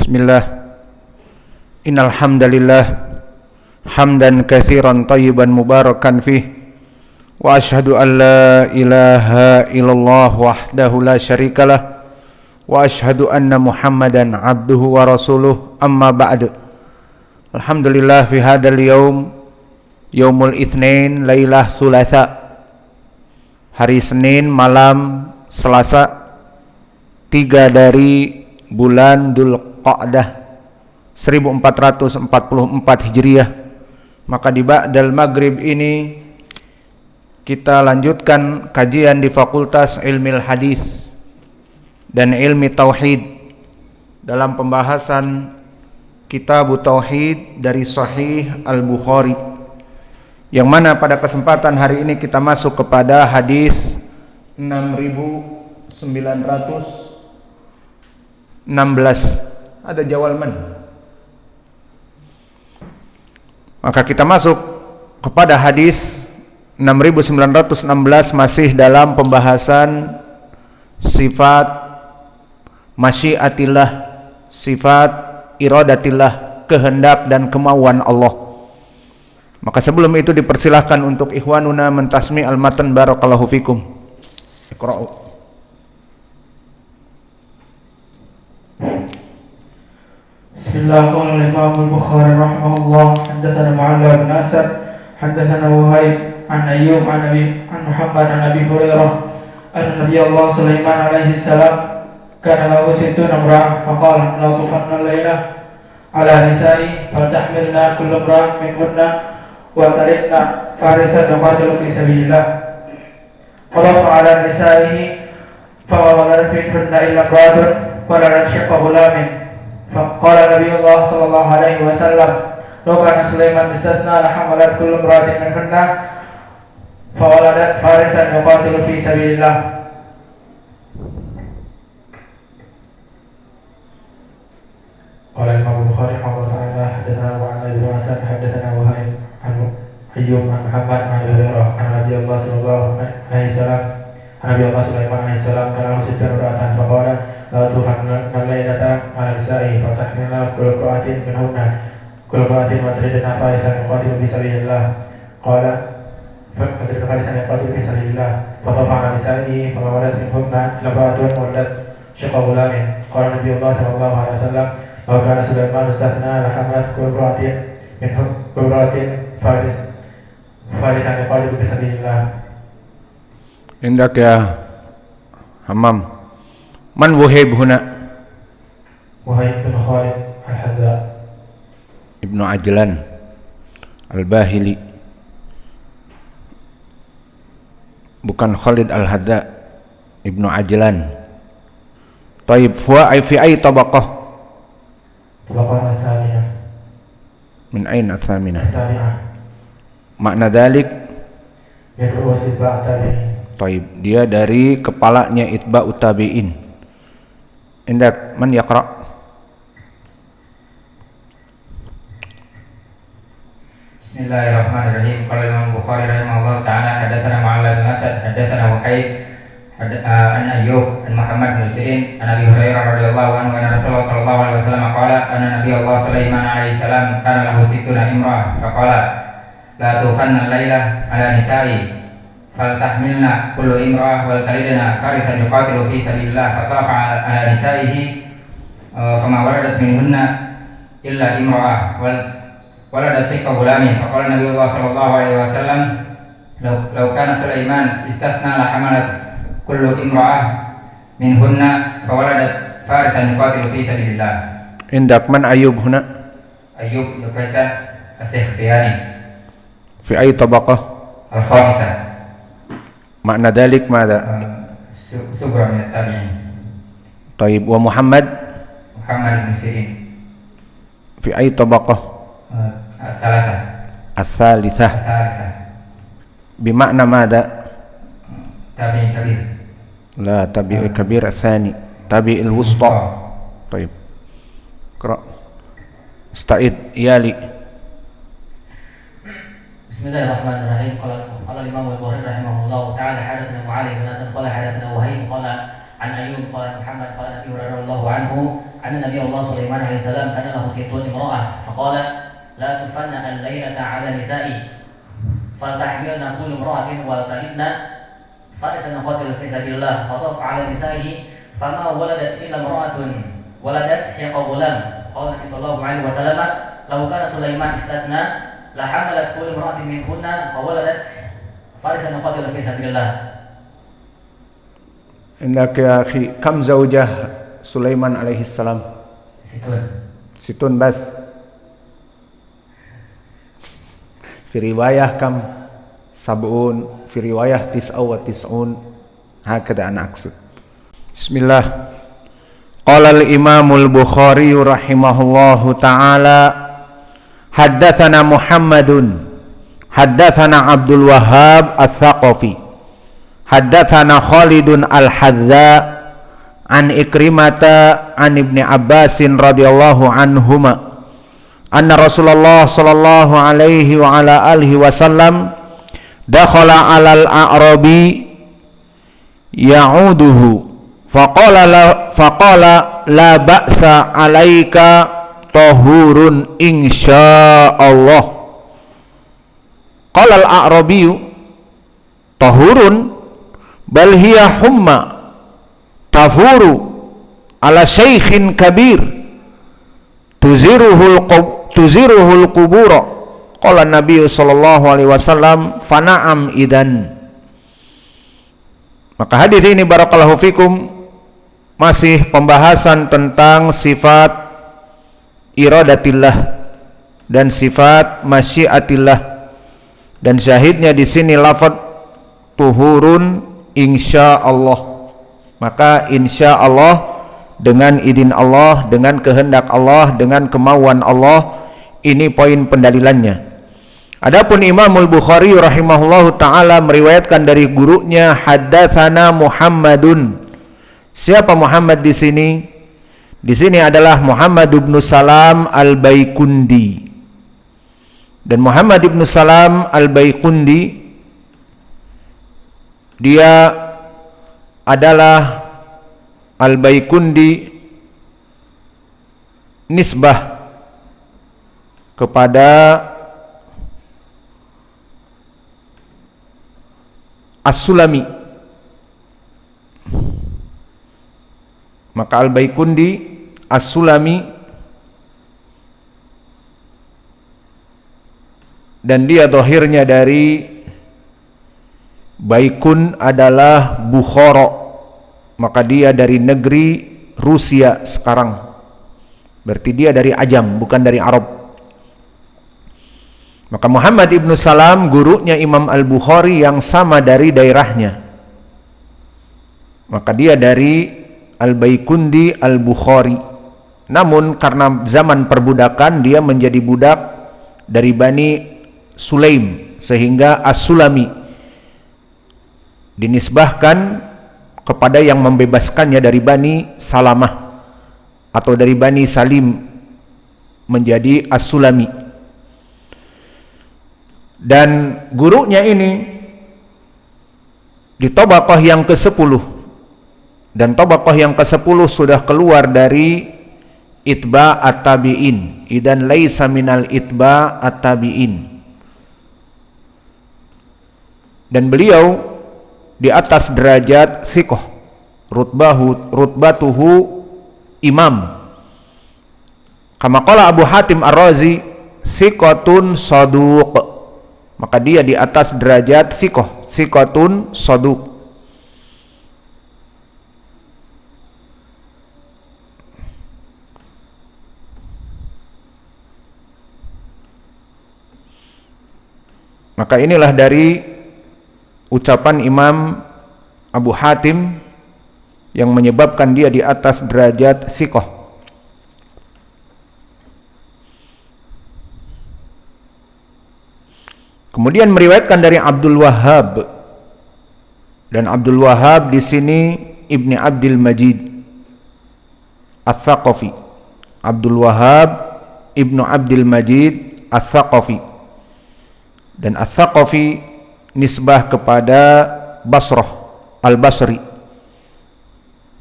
Bismillah. Innal hamdalillah hamdan katsiran thayyiban mubarakan fih wa asyhadu an la ilaha illallah wahdahu la syarikalah wa asyhadu anna Muhammadan abduhu wa rasuluh amma ba'du. Alhamdulillah fi hadzal yaumul itsnain lailah sulasa, hari Senin malam Selasa 3 dari bulan Dzulqa'dah 1444 Hijriah. Maka di ba'dal maghrib ini kita lanjutkan kajian di Fakultas Ilmil Hadis dan Ilmi Tauhid dalam pembahasan Kitab Tauhid dari Sahih Al-Bukhari, yang mana pada kesempatan hari ini kita masuk kepada hadis 6916. Ada jawalman. Maka kita masuk kepada hadis 6916, masih dalam pembahasan sifat masyiatillah, sifat iradatillah, kehendak dan kemauan Allah. Maka sebelum itu dipersilahkan untuk ikhwanuna mentasmi al-matan, barakallahu fikum. Iqra'u. Bismillah. Qala al-Imam al-Bukhari rahimahullah, haddatsana Mu'alla bin Asad, haddatsana Wahib an Ayyub an Muhammad an Abi Hurairah anna Nabiyullah Sulaiman alaihi salam kana lahu sittuna imra'ah faqala la tufanna al-laila ala nisa'i faltahmilna kullu imra'atin minhunna wa taridna farisan yuqatilu fi sabilillah farafa ala nisa'ihi fawaladat minhunna illa imra'atun waladat shiqqa ghulamin. فقال نبي الله صلى الله عليه وسلم لو كان سليمان استثنى لحملت كل امرأة منهن فولدت فارسا يقاتل في سبيل الله. قال الإمام البخاري رحمه الله تعالى حدثنا معاذ بن حسن حدثنا وهيب عن أيوب عن محمد عن أبي هريرة عن نبي الله صلى الله عليه وسلم عن نبي الله سليمان عليه السلام كان له 6 امرأة فقال لا تفنن الليلة على نسائه فتحملنا كل امرأة منهن كل امرأة وتردنا فارسا يقاتل في سبيل الله. قال وتردنا فارسا يقاتل في سبيل الله فطفع على نسائه فما ولدت منهن امرأة ولدت شق غلام. قال النبي الله صلى الله عليه وسلم لو كان سليمان استثنى لحملت كل امرأة منهن كل امرأة فارسا يقاتل في سبيل الله. Indak ya Hammam. Man Wahib huna? Wahib bin Khalid Al-Hadza Ibnu Ajlan Al-Bahili, bukan Khalid Al-Hadza, Ibnu Ajlan. Taib huwa fi ay tabaqah? Tabaqah al-thaminah. Min ayn al-thaminah? Al-thaminah. Makna dalik? Yad'u wasibba' tabi'in. Taib, dia dari kepalanya itba'ut tabi'in. Indak man yaqra? Bismillahirrahmanirrahim. Qala Imam Bukhari rahimahullah ta'ala hadatsana Mu'alla bin Asad hadatsana Wahib an Ayyub an Muhammad bin Sirin an Abi Hurairah radhiyallahu anhu anna Rasulullah sallallahu alaihi wasallam qala anna Nabiyullah Sulaiman alaihi salam kana lahu sittuna imra'ah faqala la tufanna al-laila ala nisa'i faltahmilna kullu imra'ah wal taridna farisan yuqatilu fi sabilillah fatafa ala nisaihi kama waladat minhunna illa imra'ah waladat shiqqa ghulamin. Faqala Nabiyullah sallallahu alaihi wasallam law kana Sulaiman istathna la hamalat kullu imra'ah minhunna fawaladat farisan yuqatilu fi sabilillah. Indak man Ayyub huna? Ayyub bin Kaisan As-Sikhtiyani Fi ay tabaqah? Al-Khamisah. Makna dalik mada? Subra min tabi'in. Taib wa Muhammad bin Sirin fi ay tabaqah? As-salisah. Bimakna mada? Tabi'in kabir. La tabi'il kabir as-sani, tabi'il wusta. Taib. Qra. Ista'id iyali. Bismillahirrahmanirrahim. Qala Imam Al-Bukhari rahimahullah ta'ala hadatsana Mu'alla bin Asad qala hadatsana Wahib qala an Ayyub qala Muhammad qala Abi Hurairah radhiyallahu anhu أن نبي الله سليمان عليه السلام كان له 60 امرأة فقال لا تفنى الليلة على نسائي فلتحملن كل امرأة ولتلدن فارسا قاتل في سبيل الله فطاف على نسائه فما ولدت إلا امرأة ولدت شيخ غلام قال النبي صلى الله عليه وسلم لو كان سليمان استثنى لحملت كل امرأة منهن فولدت فارسا قاتل في سبيل الله. Indak ya akhi, kam zaujah Sulaiman alaihi salam? Situn bas. Fi riwayah kam sab'un, fi riwayah tis'a wa tis'un. Hakada ana aqsud. Bismillah. Qala al-Imam al-Bukhari rahimahullahu ta'ala haddatsana Muhammadun haddatsana Abdul Wahhab Ats-Tsaqafi haddatsana Khalidun Al-Hadza an Ikrimata an Ibni Abbasin radhiyallahu anhuma anna Rasulullah sallallahu alaihi wa ala alihi wasallam dakhala 'alal a'rabi ya'uduhu faqala la ba'sa 'alaika tahurun insyaallah. Qala al-a'rabiyyu tahurun bal hiya humma tafuru ala syaikhin kabir tuziruhul qubura. Qala Nabi sallallahu alaihi wasallam fana'am idan. Maka hadis ini barakallahu fikum masih pembahasan tentang sifat iradatillah dan sifat masyiatillah, dan syahidnya di sini lafaz tuhurun insyaallah. Maka insyaallah dengan izin Allah, dengan kehendak Allah, dengan kemauan Allah, ini poin pendalilannya. Adapun Imamul Bukhari rahimahullahu taala meriwayatkan dari gurunya haddatsana Muhammadun. Siapa Muhammad di sini? Di sini adalah Muhammad bin Salam Al-Baikundi. Dan Muhammad bin Salam Al-Baikundi dia adalah Al-Baikundi nisbah kepada As-Sulami. Maka Al-Baikundi As-Sulami, dan dia zahirnya dari Baikun adalah Bukhara, maka dia dari negeri Rusia sekarang. Berarti dia dari Ajam, bukan dari Arab. Maka Muhammad ibn Salam gurunya Imam Al-Bukhari yang sama dari daerahnya. Maka dia dari Al-Baikundi Al-Bukhari. Namun karena zaman perbudakan dia menjadi budak dari Bani Sulaim, sehingga As-Sulami dinisbahkan kepada yang membebaskannya dari Bani Salamah atau dari Bani Salim menjadi As-Sulami. Dan gurunya ini di tabaqah yang ke-10, dan tabaqah yang ke-10 sudah keluar dari itba at-tabi'in, idan laisa minal itba at-tabi'in. Dan beliau di atas derajat thiqah, rutbatuhu imam. Kama qala Abu Hatim Ar-Razi thiqatun saduq. Maka dia di atas derajat thiqah, thiqatun saduq. Maka inilah dari ucapan Imam Abu Hatim yang menyebabkan dia di atas derajat thiqah. Kemudian meriwayatkan dari Abdul Wahhab, dan Abdul Wahhab di sini Ibni Abdul Majid Ats-Tsaqafi. Abdul Wahhab Ibnu Abdul Majid Ats-Tsaqafi. Dan Ats-Tsaqafi nisbah kepada Basrah Al-Basri.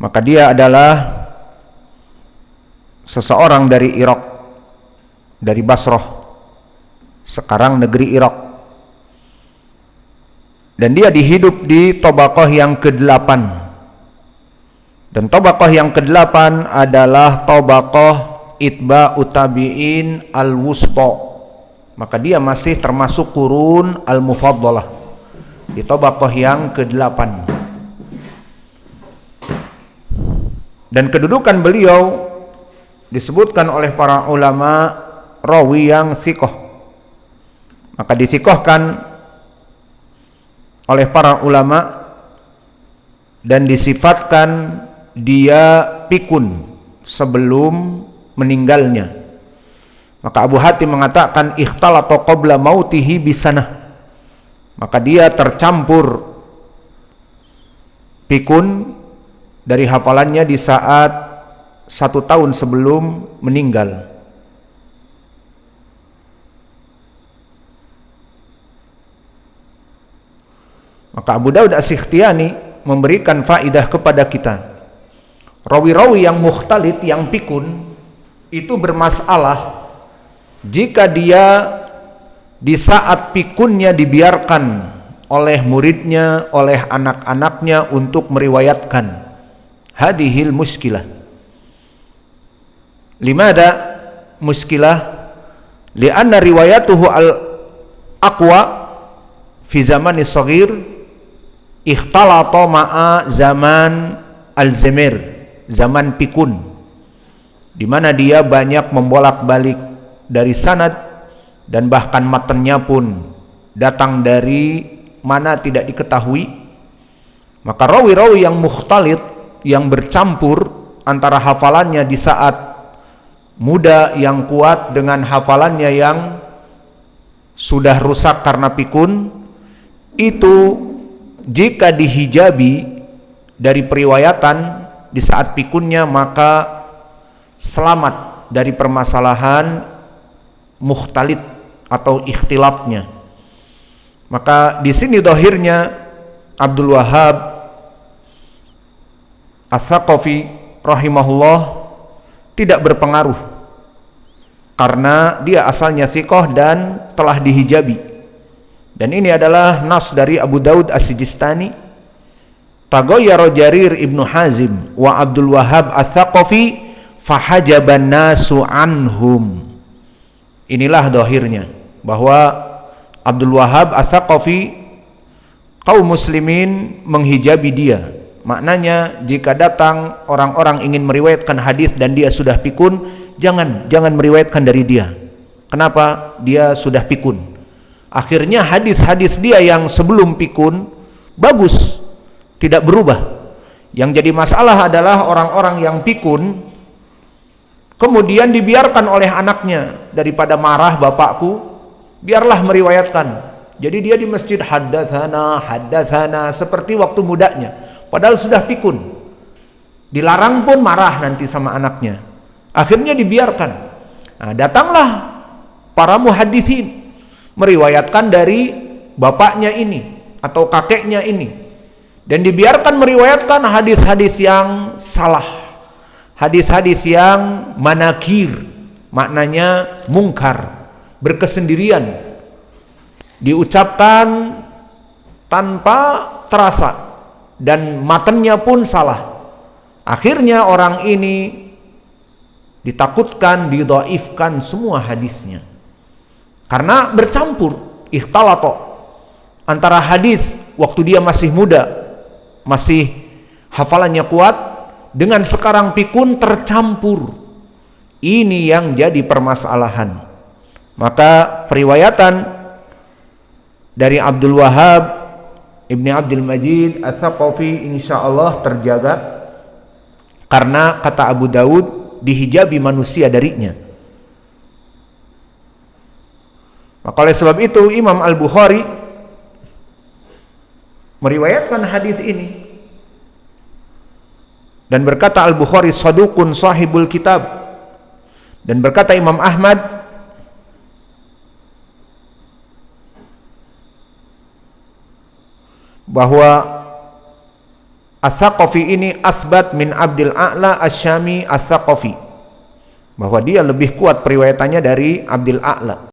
Maka dia adalah seseorang dari Irak, dari Basrah, sekarang negeri Irak, dan dia dihidup di tabaqah yang ke-8, dan tabaqah yang ke-8 adalah tabaqah itba'u tabi'in al-wusta, maka dia masih termasuk qurun al-mufaddalah di tabaqah yang ke-8. Dan kedudukan beliau disebutkan oleh para ulama rawi yang thiqah, maka dithikohkan oleh para ulama dan disifatkan dia pikun sebelum meninggalnya. Maka Abu Hatim mengatakan ikhtalata qabla mautihi bisanah, maka dia tercampur pikun dari hafalannya di saat 1 tahun sebelum meninggal. Maka Abu Daud As-Sikhtiyani memberikan faidah kepada kita, rawi-rawi yang mukhtalit, yang pikun, itu bermasalah jika dia di saat pikunnya dibiarkan oleh muridnya, oleh anak-anaknya untuk meriwayatkan. Hadihil muskilah. Limada muskilah? Lianna riwayatuhu al-aqwa fi zamani saghir ikhtalata ma'a zaman al-zamir, zaman pikun, di mana dia banyak membolak-balik dari sanad dan bahkan matanya pun datang dari mana tidak diketahui. Maka rawi-rawi yang mukhtalit, yang bercampur antara hafalannya di saat muda yang kuat dengan hafalannya yang sudah rusak karena pikun, itu jika dihijabi dari periwayatan di saat pikunnya, maka selamat dari permasalahan mukhtalit atau ikhtilafnya. Maka di sini dohirnya Abdul Wahhab Ats-Tsaqafi rahimahullah tidak berpengaruh karena dia asalnya thiqah dan telah dihijabi. Dan ini adalah nas dari Abu Daud As-Sijistani, Taghayyara Jarir ibnu Hazim wa Abdul Wahhab Ats-Tsaqafi fahajaban nasu anhum. Inilah dohirnya bahwa Abdul Wahhab Ats-Tsaqafi, kaum muslimin menghijabi dia. Maknanya jika datang orang-orang ingin meriwayatkan hadis dan dia sudah pikun, jangan meriwayatkan dari dia. Kenapa? Dia sudah pikun. Akhirnya hadis-hadis dia yang sebelum pikun bagus, tidak berubah. Yang jadi masalah adalah orang-orang yang pikun kemudian dibiarkan oleh anaknya, daripada marah bapakku, biarlah meriwayatkan. Jadi dia di masjid haddatsana seperti waktu mudanya, padahal sudah pikun. Dilarang pun marah nanti sama anaknya. Akhirnya dibiarkan. Nah, datanglah para muhaddisin meriwayatkan dari bapaknya ini atau kakeknya ini, dan dibiarkan meriwayatkan hadis-hadis yang salah, hadis-hadis yang manakir, maknanya mungkar, berkesendirian, diucapkan tanpa terasa dan matanya pun salah. Akhirnya orang ini ditakutkan didhaifkan semua hadisnya karena bercampur, ikhtalato, antara hadis waktu dia masih muda, masih hafalannya kuat, dengan sekarang pikun tercampur. Ini yang jadi permasalahan. Maka periwayatan dari Abdul Wahhab Ibni Abdul Majid Ats-Tsaqafi insyaallah terjaga, karena kata Abu Daud dihijabi manusia darinya. Maka oleh sebab itu Imam Al-Bukhari meriwayatkan hadis ini dan berkata Al-Bukhari saduqun sahibul kitab, dan berkata Imam Ahmad bahwa Ats-Tsaqafi ini asbat min Abdil A'la Asy-Syami Ats-Tsaqafi, bahwa dia lebih kuat periwayatannya dari Abdul A'la.